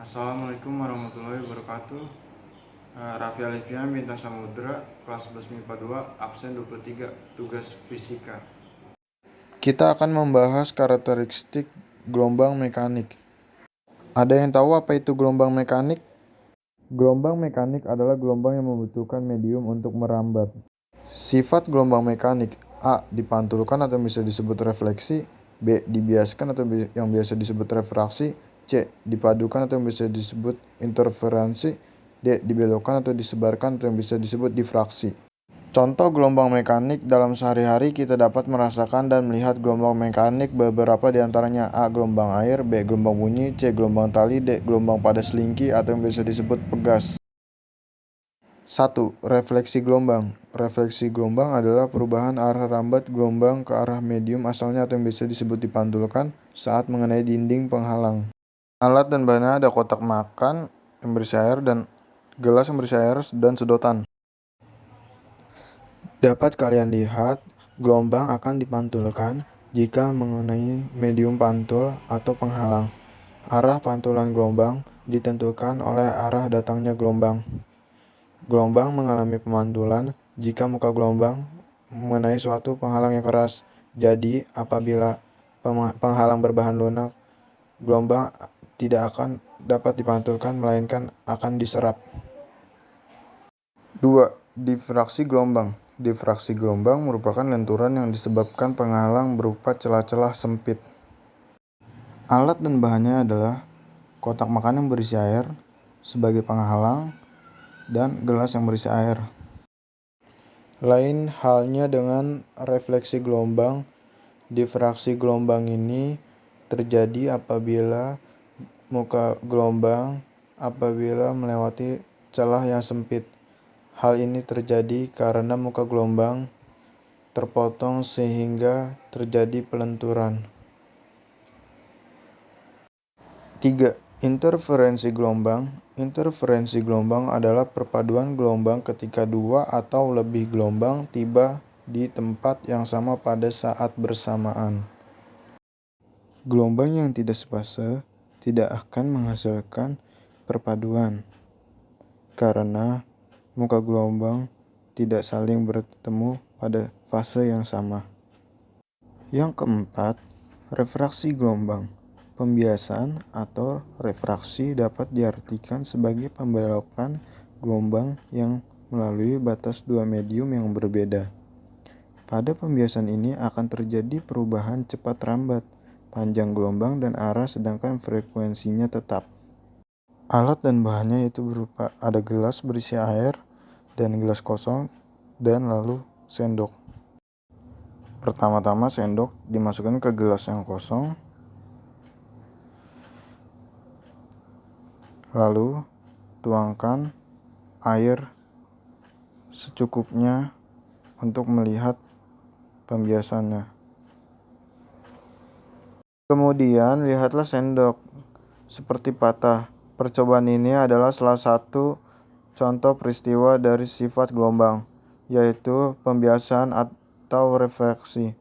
Assalamualaikum warahmatullahi wabarakatuh. Raffi Alifian, Bintang Samudra, kelas 11 MIPA 2, absen 23, tugas fisika. Kita akan membahas karakteristik gelombang mekanik. Ada yang tahu apa itu gelombang mekanik? Gelombang mekanik adalah gelombang yang membutuhkan medium untuk merambat. Sifat gelombang mekanik: A. Dipantulkan atau bisa disebut refleksi. B. Dibiaskan atau yang biasa disebut refraksi. C. Dipadukan atau yang bisa disebut interferensi. D. Dibelokkan atau disebarkan atau yang bisa disebut difraksi. Contoh gelombang mekanik dalam sehari-hari kita dapat merasakan dan melihat gelombang mekanik beberapa diantaranya: A. Gelombang air. B. Gelombang bunyi. C. Gelombang tali. D. Gelombang pada selingki atau yang bisa disebut pegas. 1. Refleksi gelombang. Refleksi gelombang adalah perubahan arah rambat gelombang ke arah medium asalnya atau yang bisa disebut dipantulkan saat mengenai dinding penghalang. Alat dan bahannya ada kotak makan yang berisi air dan gelas yang berisi air dan sedotan. Dapat kalian lihat, gelombang akan dipantulkan jika mengenai medium pantul atau penghalang. Arah pantulan gelombang ditentukan oleh arah datangnya gelombang. Gelombang mengalami pemantulan jika muka gelombang mengenai suatu penghalang yang keras. Jadi, apabila penghalang berbahan lunak, gelombang tidak akan dapat dipantulkan melainkan akan diserap. 2. Difraksi gelombang. Difraksi gelombang merupakan lenturan yang disebabkan penghalang berupa celah-celah sempit. Alat dan bahannya adalah kotak makan yang berisi air sebagai penghalang dan gelas yang berisi air. Lain halnya dengan refleksi gelombang. Difraksi gelombang ini terjadi apabila muka gelombang melewati celah yang sempit. Hal ini terjadi karena muka gelombang terpotong sehingga terjadi pelenturan. 3. Interferensi gelombang. Interferensi gelombang adalah perpaduan gelombang ketika dua atau lebih gelombang tiba di tempat yang sama pada saat bersamaan. Gelombang yang tidak sefase tidak akan menghasilkan perpaduan karena muka gelombang tidak saling bertemu pada fase yang sama. Yang keempat, refraksi gelombang. Pembiasan atau refraksi dapat diartikan sebagai pembelokan gelombang yang melalui batas dua medium yang berbeda. Pada pembiasan ini akan terjadi perubahan cepat rambat, panjang gelombang dan arah sedangkan frekuensinya tetap. Alat dan bahannya itu berupa ada gelas berisi air dan gelas kosong dan lalu sendok. Pertama-tama sendok dimasukkan ke gelas yang kosong. Lalu, tuangkan air secukupnya untuk melihat pembiasannya. Kemudian, lihatlah sendok seperti patah. Percobaan ini adalah salah satu contoh peristiwa dari sifat gelombang, yaitu pembiasan atau refleksi.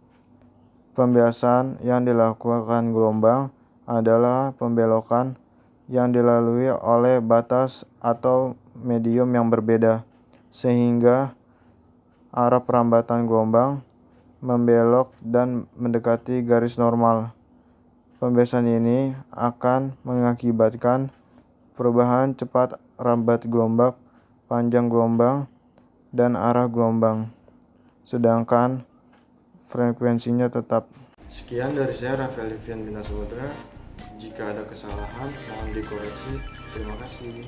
Pembiasan yang dilakukan gelombang adalah pembelokan yang dilalui oleh batas atau medium yang berbeda, sehingga arah perambatan gelombang membelok dan mendekati garis normal. Pembiasan ini akan mengakibatkan perubahan cepat rambat gelombang, panjang gelombang, dan arah gelombang, sedangkan frekuensinya tetap. Sekian dari saya, Raffi Alifian, Bintang Samudra. Jika ada kesalahan, mohon dikoreksi. Terima kasih.